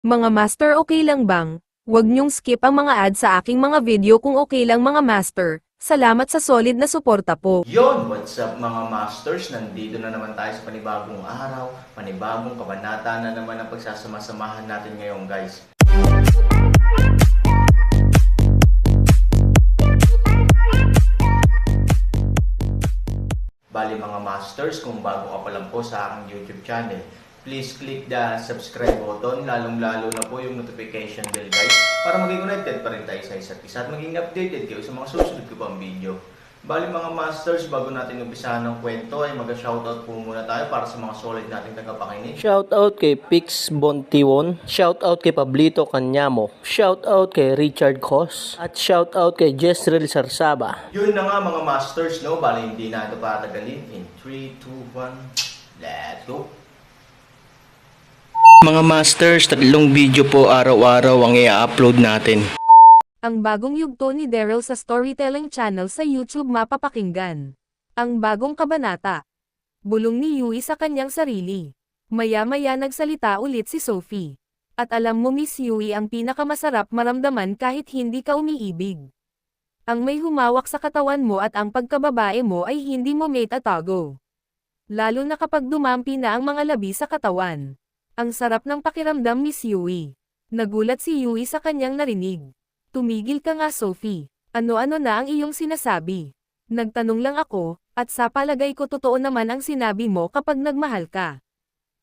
Mga master, okay lang bang? Huwag niyong skip ang mga ads sa aking mga video kung okay lang mga master. Salamat sa solid na suporta po. Yon, what's up mga masters? Nandito na naman tayo sa panibagong araw, panibagong kabanata na naman ang pagsasama-samahan natin ngayon guys. Bali mga masters, kung bago ka pa lang po sa aking YouTube channel, please click the subscribe button, lalong-lalo na po yung notification bell guys, para maging connected pa rin tayo sa isa't isa at maging updated kayo sa mga susunod ko pang video. Bali mga masters, bago natin umpisahan ng kwento ay mag-shoutout po muna tayo para sa mga solid nating tagapakinig. Shoutout kay Pix Bontiwon, shoutout kay Pablito Canyamo, shoutout kay Richard Cos, at shoutout kay Jezreel Sarsaba. Yun na nga mga masters, no? Bali hindi na ito patagalin. In 3, 2, 1, let's go! Mga masters, 3 video po araw-araw ang i-upload natin. Ang bagong yugto ni Daryl sa Storytelling Channel sa YouTube mapapakinggan. Ang bagong kabanata. Bulong ni Yui sa kanyang sarili. Maya-maya nagsalita ulit si Sophie. At alam mo Miss Yui, ang pinakamasarap maramdaman kahit hindi ka umiibig. Ang may humawak sa katawan mo at ang pagkababae mo ay hindi mo may tatago. Lalo na kapag dumampi na ang mga labi sa katawan. Ang sarap ng pakiramdam Miss Yui. Nagulat si Yui sa kanyang narinig. Tumigil ka nga Sophie. Ano-ano na ang iyong sinasabi? Nagtanong lang ako, at sa palagay ko totoo naman ang sinabi mo kapag nagmahal ka.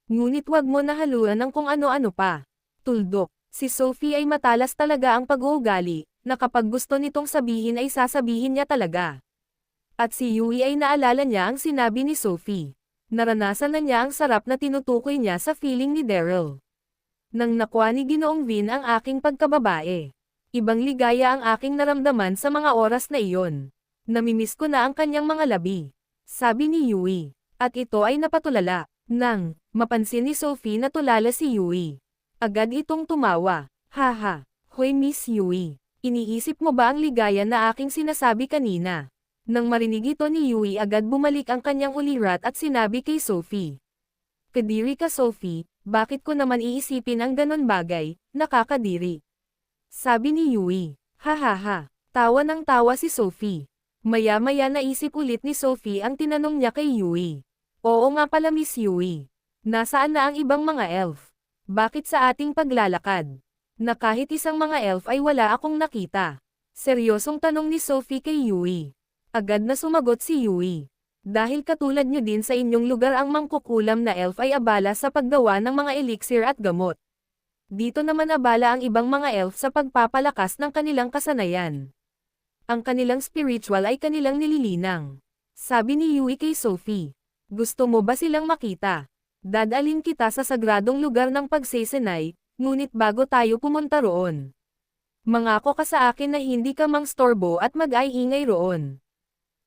Ngunit wag mo nahaluan ng kung ano-ano pa. Tuldok, si Sophie ay matalas talaga ang pag-uugali, na kapag gusto nitong sabihin ay sasabihin niya talaga. At si Yui ay naalala niya ang sinabi ni Sophie. Naranasan na niya ang sarap na tinutukoy niya sa feeling ni Daryl. Nang nakuha ni Ginoong Vin ang aking pagkababae. Ibang ligaya ang aking naramdaman sa mga oras na iyon. Namimiss ko na ang kanyang mga labi. Sabi ni Yui. At ito ay napatulala. Nang mapansin ni Sophie na tulala si Yui. Agad itong tumawa. Haha. Hoy Miss Yui. Iniisip mo ba ang ligaya na aking sinasabi kanina? Nang marinig ito ni Yui, agad bumalik ang kanyang ulirat at sinabi kay Sophie. Kadiri ka Sophie, bakit ko naman iisipin ang ganon bagay, nakakadiri. Sabi ni Yui. Hahaha. Tawa ng tawa si Sophie. Maya-maya naisip ulit ni Sophie ang tinanong niya kay Yui. Oo nga pala Miss Yui. Nasaan na ang ibang mga elf? Bakit sa ating paglalakad? Na kahit isang mga elf ay wala akong nakita. Seryosong tanong ni Sophie kay Yui. Agad na sumagot si Yui. Dahil katulad nyo din sa inyong lugar ang mangkukulam na elf ay abala sa paggawa ng mga elixir at gamot. Dito naman abala ang ibang mga elf sa pagpapalakas ng kanilang kasanayan. Ang kanilang spiritual ay kanilang nililinang. Sabi ni Yui kay Sophie. Gusto mo ba silang makita? Dadalhin kita sa sagradong lugar ng pagsesenay, ngunit bago tayo pumunta roon. Mangako ka sa akin na hindi ka mangstorbo at mag-ay-ingay roon.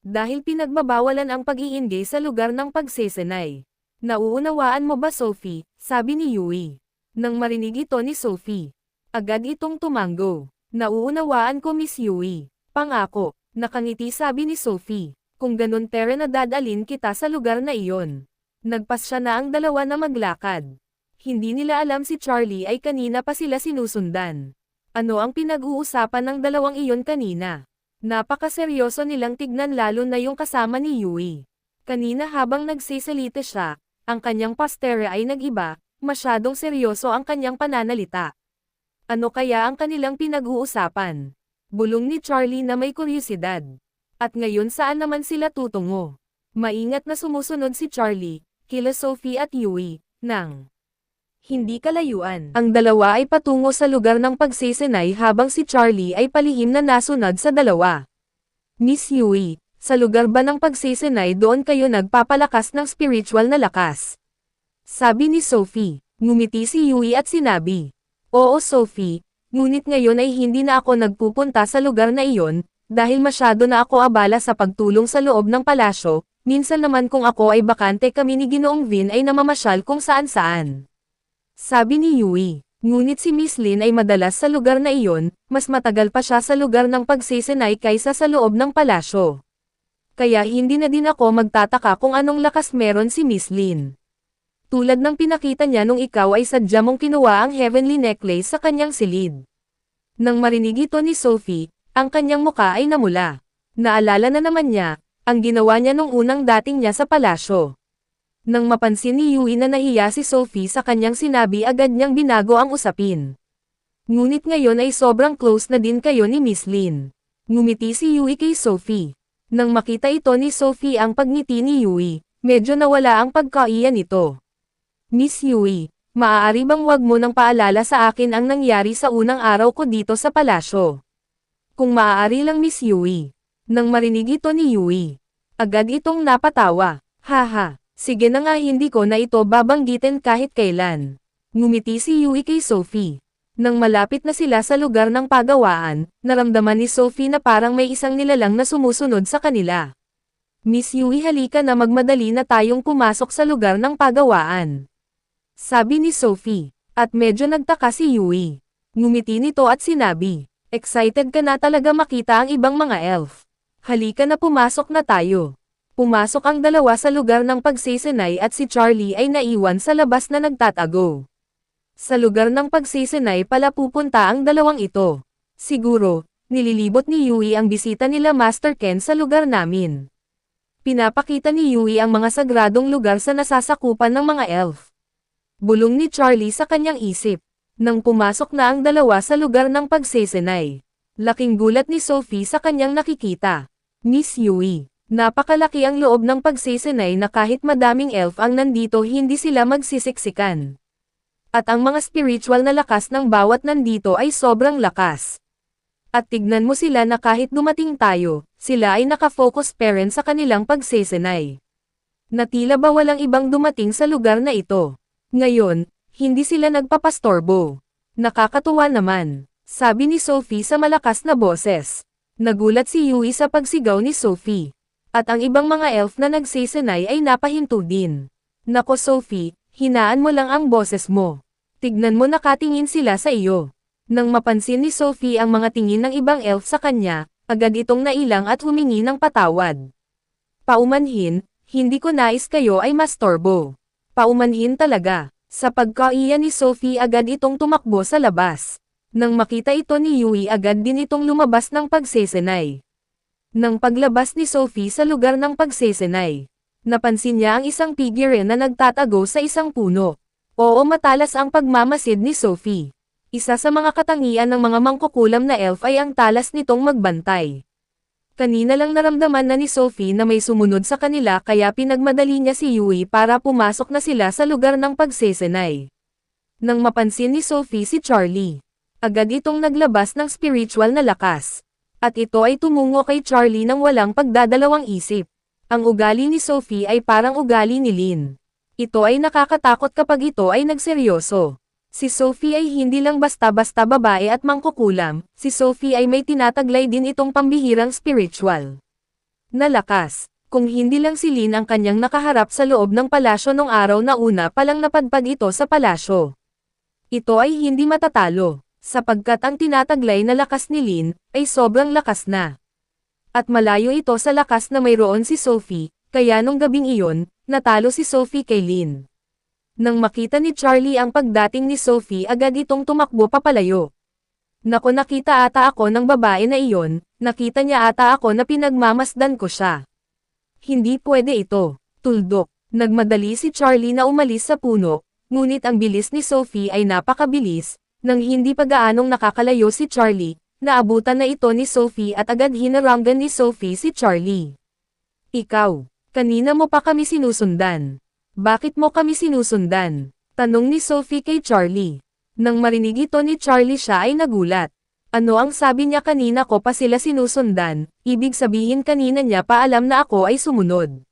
Dahil pinagbabawalan ang pag-iingay sa lugar ng pagsesenay. Nauunawaan mo ba Sophie? Sabi ni Yui. Nang marinig ito ni Sophie, agad itong tumango. Nauunawaan ko Miss Yui. Pangako, nakangiti sabi ni Sophie. Kung ganun tere na dadalin kita sa lugar na iyon. Nagpas siya na ang dalawa na maglakad. Hindi nila alam si Charlie ay kanina pa sila sinusundan. Ano ang pinag-uusapan ng dalawang iyon kanina? Napakaseryoso nilang tignan lalo na yung kasama ni Yui. Kanina habang nagsisalita siya, ang kanyang postere ay nag-iba. Masyadong seryoso ang kanyang pananalita. Ano kaya ang kanilang pinag-uusapan? Bulong ni Charlie na may kuryosidad. At ngayon saan naman sila tutungo? Maingat na sumusunod si Charlie, kila Sophie at Yui, nang hindi kalayuan. Ang dalawa ay patungo sa lugar ng pagsesenay habang si Charlie ay palihim na nasunod sa dalawa. Miss Yui, sa lugar ba ng pagsesenay doon kayo nagpapalakas ng spiritual na lakas? Sabi ni Sophie. Ngumiti si Yui at sinabi. Oo Sophie, ngunit ngayon ay hindi na ako nagpupunta sa lugar na iyon, dahil masyado na ako abala sa pagtulong sa loob ng palasyo, minsan naman kung ako ay bakante kami ni Ginoong Vin ay namamasyal kung saan-saan. Sabi ni Yui. Ngunit si Miss Lin ay madalas sa lugar na iyon, mas matagal pa siya sa lugar ng pagsesenay kaysa sa loob ng palasyo. Kaya hindi na din ako magtataka kung anong lakas meron si Miss Lin. Tulad ng pinakita niya nung ikaw ay sadya mong kinuha ang heavenly necklace sa kanyang silid. Nang marinig ito ni Sophie, ang kanyang muka ay namula. Naalala na naman niya, ang ginawa niya nung unang dating niya sa palasyo. Nang mapansin ni Yui na nahiya si Sophie sa kanyang sinabi, agad niyang binago ang usapin. Ngunit ngayon ay sobrang close na din kayo ni Miss Lin. Ngumiti si Yui kay Sophie. Nang makita ito ni Sophie ang pagngiti ni Yui, medyo nawala ang pagkaiyan nito. Miss Yui, maaari bang wag mo nang paalala sa akin ang nangyari sa unang araw ko dito sa palasyo? Kung maaari lang Miss Yui. Nang marinig ito ni Yui, agad itong napatawa. Haha, sige na nga, hindi ko na ito babanggitin kahit kailan. Ngumiti si Yui kay Sophie. Nang malapit na sila sa lugar ng pagawaan, naramdaman ni Sophie na parang may isang nilalang na sumusunod sa kanila. Miss Yui, halika na, magmadali na tayong pumasok sa lugar ng pagawaan. Sabi ni Sophie, at medyo nagtaka si Yui. Ngumiti nito at sinabi, excited ka na talaga makita ang ibang mga elf. Halika na, pumasok na tayo. Pumasok ang dalawa sa lugar ng pagsisinay at si Charlie ay naiwan sa labas na nagtatago. Sa lugar ng pagsisinay pala pupunta ang dalawang ito. Siguro, nililibot ni Yui ang bisita nila Master Ken sa lugar namin. Pinapakita ni Yui ang mga sagradong lugar sa nasasakupan ng mga elf. Bulong ni Charlie sa kanyang isip. Nang pumasok na ang dalawa sa lugar ng pagsisinay, laking gulat ni Sophie sa kanyang nakikita. Miss Yui, napakalaki ang loob ng pagsisinay na kahit madaming elf ang nandito hindi sila magsisiksikan. At ang mga spiritual na lakas ng bawat nandito ay sobrang lakas. At tignan mo sila na kahit dumating tayo, sila ay nakafocus pa rin sa kanilang pagsisinay. Na tila ba walang ibang dumating sa lugar na ito. Ngayon, hindi sila nagpapastorbo. Nakakatuwa naman, sabi ni Sophie sa malakas na boses. Nagulat si Yui sa pagsigaw ni Sophie. At ang ibang mga elf na nagsisinay ay napahinto din. Nako Sophie, hinaan mo lang ang boses mo. Tignan mo, nakatingin sila sa iyo. Nang mapansin ni Sophie ang mga tingin ng ibang elf sa kanya, agad itong nailang at humingi ng patawad. Paumanhin, hindi ko nais kayo ay mastorbo. Paumanhin talaga. Sa pagkaiya ni Sophie, agad itong tumakbo sa labas. Nang makita ito ni Yui, agad din itong lumabas ng pagsisinay. Nang paglabas ni Sophie sa lugar ng pagsisinay, napansin niya ang isang figure na nagtatago sa isang puno. Oo, matalas ang pagmamasid ni Sophie. Isa sa mga katangian ng mga mangkukulam na elf ay ang talas nitong magbantay. Kanina lang naramdaman na ni Sophie na may sumunod sa kanila, kaya pinagmadali niya si Yui para pumasok na sila sa lugar ng pagsisinay. Nang mapansin ni Sophie si Charlie, agad itong naglabas ng spiritual na lakas. At ito ay tumungo kay Charlie nang walang pagdadalawang isip. Ang ugali ni Sophie ay parang ugali ni Lin. Ito ay nakakatakot kapag ito ay nagseryoso. Si Sophie ay hindi lang basta-basta babae at mangkukulam, si Sophie ay may tinataglay din itong pambihirang spiritual na lakas. Kung hindi lang si Lin ang kanyang nakaharap sa loob ng palasyo nung araw na una palang napadpad ito sa palasyo, ito ay hindi matatalo. Sapagkat ang tinataglay na lakas ni Lin ay sobrang lakas na. At malayo ito sa lakas na mayroon si Sophie, kaya nung gabing iyon, natalo si Sophie kay Lin. Nang makita ni Charlie ang pagdating ni Sophie, agad itong tumakbo papalayo. Nako, nakita ata ako ng babae na iyon, nakita niya ata ako na pinagmamasdan ko siya. Hindi pwede ito, tuldok. Nagmadali si Charlie na umalis sa puno, ngunit ang bilis ni Sophie ay napakabilis. Nang hindi pa gaanong nakakalayo si Charlie, naabutan na ito ni Sophie at agad hinaranggan ni Sophie si Charlie. Ikaw, kanina mo pa kami sinusundan. Bakit mo kami sinusundan? Tanong ni Sophie kay Charlie. Nang marinig ito ni Charlie, siya ay nagulat. Ano ang sabi niya? Kanina ko pa sila sinusundan, ibig sabihin kanina niya pa alam na ako ay sumunod.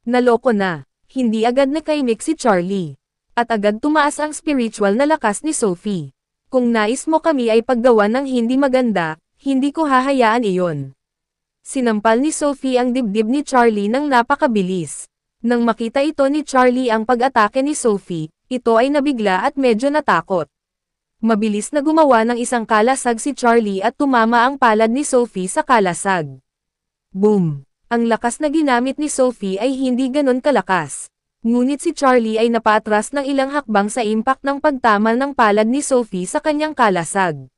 Naloko na, hindi agad nakaimik si Charlie. At agad tumaas ang spiritual na lakas ni Sophie. Kung nais mo kami ay paggawa ng hindi maganda, hindi ko hahayaan iyon. Sinampal ni Sophie ang dibdib ni Charlie nang napakabilis. Nang makita ito ni Charlie ang pag-atake ni Sophie, ito ay nabigla at medyo natakot. Mabilis na gumawa ng isang kalasag si Charlie at tumama ang palad ni Sophie sa kalasag. Boom! Ang lakas na ginamit ni Sophie ay hindi ganon kalakas. Ngunit si Charlie ay napaatras ng ilang hakbang sa impact ng pagtamal ng palad ni Sophie sa kanyang kalasag.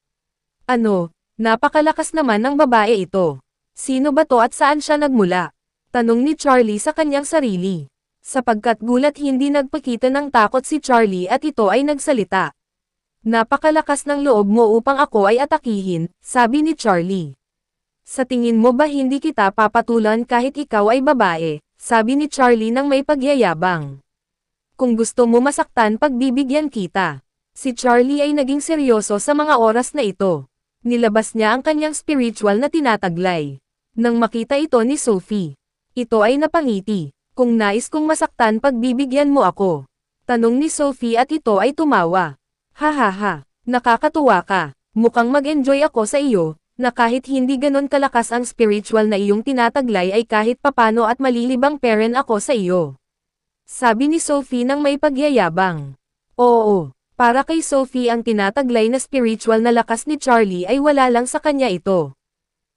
Ano, napakalakas naman ng babae ito. Sino ba to at saan siya nagmula? Tanong ni Charlie sa kanyang sarili. Sapagkat gulat hindi nagpakita ng takot si Charlie at ito ay nagsalita. Napakalakas ng loob mo upang ako ay atakihin, sabi ni Charlie. Sa tingin mo ba hindi kita papatulan kahit ikaw ay babae? Sabi ni Charlie nang may pagyayabang. Kung gusto mo masaktan pagbibigyan kita. Si Charlie ay naging seryoso sa mga oras na ito. Nilabas niya ang kanyang spiritual na tinataglay. Nang makita ito ni Sophie. Ito ay napangiti. Kung nais kong masaktan pagbibigyan mo ako. Tanong ni Sophie at ito ay tumawa. Hahaha, nakakatuwa ka. Mukhang mag-enjoy ako sa iyo. Na kahit hindi ganon kalakas ang spiritual na iyong tinataglay ay kahit papano at malilibang parent ako sa iyo. Sabi ni Sophie nang may pagyayabang. Oo, para kay Sophie ang tinataglay na spiritual na lakas ni Charlie ay wala lang sa kanya ito.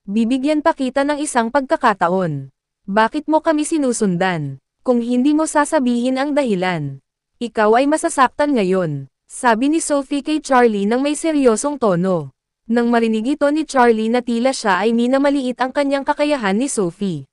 Bibigyan pa kita ng isang pagkakataon. Bakit mo kami sinusundan? Kung hindi mo sasabihin ang dahilan. Ikaw ay masasaktan ngayon, sabi ni Sophie kay Charlie nang may seryosong tono. Nang marinig ito ni Charlie na tila siya ay minamaliit ang kanyang kakayahan ni Sophie.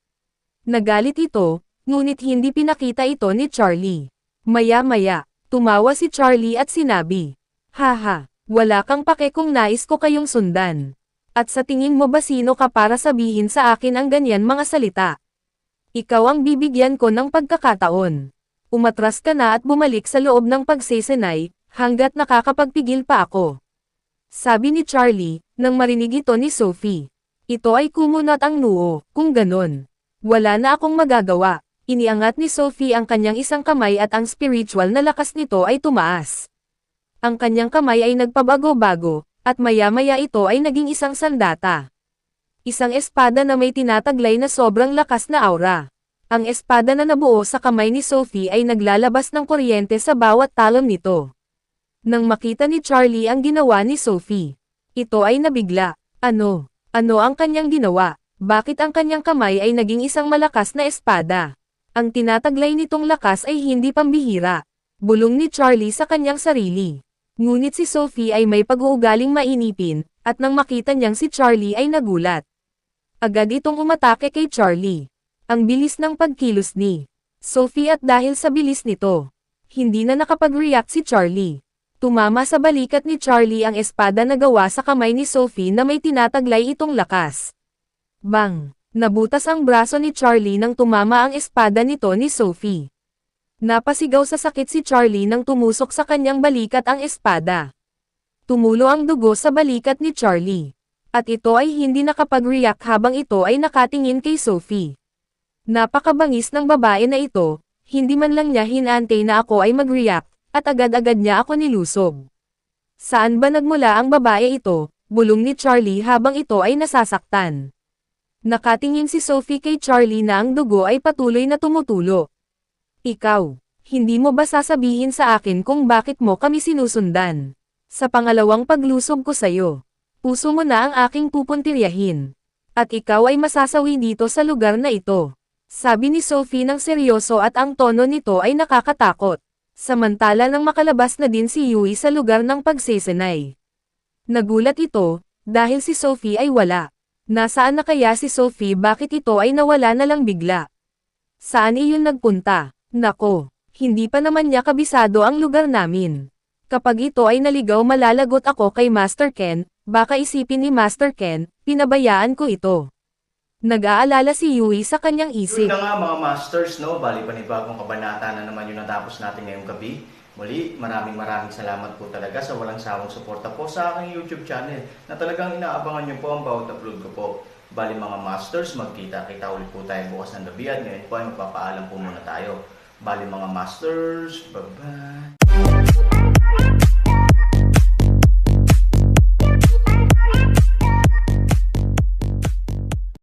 Nagalit ito, ngunit hindi pinakita ito ni Charlie. Maya-maya, tumawa si Charlie at sinabi, Haha, wala kang pake kung nais ko kayong sundan. At sa tingin mo ba sino ka para sabihin sa akin ang ganyan mga salita? Ikaw ang bibigyan ko ng pagkakataon. Umatras ka na at bumalik sa loob ng pagsesenay, hanggat nakakapagpigil pa ako. Sabi ni Charlie, nang marinig ito ni Sophie. Ito ay kumunat ang noo, kung ganon. Wala na akong magagawa. Iniangat ni Sophie ang kanyang isang kamay at ang spiritual na lakas nito ay tumaas. Ang kanyang kamay ay nagpabago-bago, at maya-maya ito ay naging isang sandata. Isang espada na may tinataglay na sobrang lakas na aura. Ang espada na nabuo sa kamay ni Sophie ay naglalabas ng kuryente sa bawat talon nito. Nang makita ni Charlie ang ginawa ni Sophie, ito ay nabigla. Ano ang kanyang ginawa? Bakit ang kanyang kamay ay naging isang malakas na espada? Ang tinataglay nitong lakas ay hindi pambihira. Bulong ni Charlie sa kanyang sarili. Ngunit si Sophie ay may pag-uugaling mainipin, at nang makita niyang si Charlie ay nagulat. Agad itong umatake kay Charlie. Ang bilis ng pagkilos ni Sophie at dahil sa bilis nito, hindi na nakapag-react si Charlie. Tumama sa balikat ni Charlie ang espada na gawa sa kamay ni Sophie na may tinataglay itong lakas. Bang! Nabutas ang braso ni Charlie nang tumama ang espada nito ni Sophie. Napasigaw sa sakit si Charlie nang tumusok sa kanyang balikat ang espada. Tumulo ang dugo sa balikat ni Charlie. At ito ay hindi nakapag-react habang ito ay nakatingin kay Sophie. Napakabangis ng babae na ito, hindi man lang niya hinantay na ako ay mag-react. At agad-agad niya ako nilusob. Saan ba nagmula ang babae ito? Bulong ni Charlie habang ito ay nasasaktan. Nakatingin si Sophie kay Charlie na ang dugo ay patuloy na tumutulo. Ikaw, hindi mo ba sasabihin sa akin kung bakit mo kami sinusundan? Sa pangalawang paglusob ko sa'yo, puso mo na ang aking pupuntiryahin. At ikaw ay masasawi dito sa lugar na ito. Sabi ni Sophie ng seryoso at ang tono nito ay nakakatakot. Samantala nang makalabas na din si Yui sa lugar ng pagsesenay. Nagulat ito, dahil si Sophie ay wala. Nasaan na kaya si Sophie bakit ito ay nawala na lang bigla? Saan iyon nagpunta? Nako, hindi pa naman niya kabisado ang lugar namin. Kapag ito ay naligaw malalagot ako kay Master Ken, baka isipin ni Master Ken, pinabayaan ko ito. Nag-aalala si Yui sa kanyang isip. Yun na nga mga masters, no? Bali panibagong kabanata na naman yung natapos natin ngayong gabi. Muli, maraming salamat po talaga sa walang sawang suporta po sa aking YouTube channel na talagang inaabangan nyo po ang bawat upload ko po. Bali mga masters, magkita-kita ulit po tayo bukas ng gabi at ngayon po ay magpapaalam po muna tayo. Bali mga masters, bye-bye!